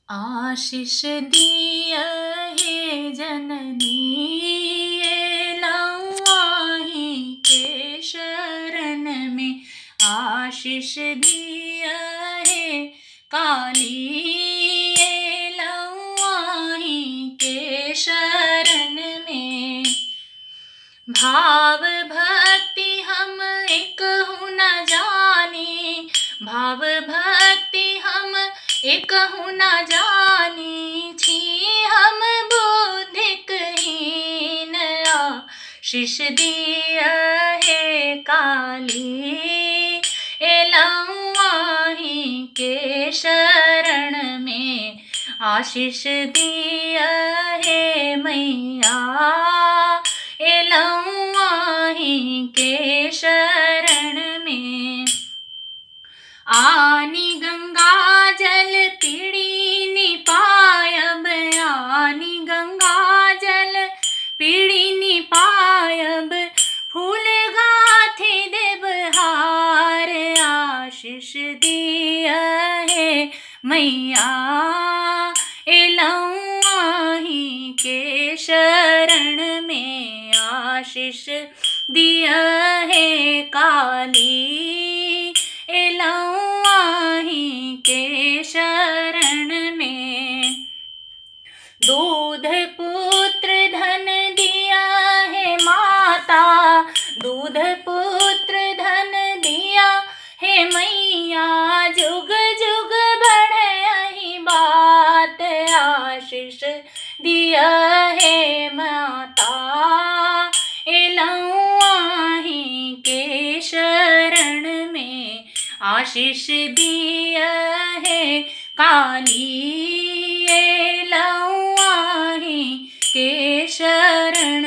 आशीष दिया है जननी ये लौआही के शरण में। आशीष दिया है काली ये लौआही के शरण में। भाव भक्ति हम एक हूँ न जानी, भाव भक्ति हम एक हूँ न जानी। छी हम बुद्धिकहीन आशीष दिया है काली ए लौआही के शरण में। आशीष दिया है मैया ए लौआही के शरण में। आनी गंगा जल पीड़ी निपायब, आनी गंगा जल पीड़ी निपायब। फूल गाथे देवहार आशीष दिया है मैया ए लौआही के शरण में। आशीष दिया है काली ए लौआही के शरण में। दूध पुत्र धन दिया है माता, दूध पुत्र धन दिया है मैया। जुग जुग बढ़े यही बात आशीष दिया है माता ए लौआही के शरण में। आशीष दिया है काली ए लौआही के शरण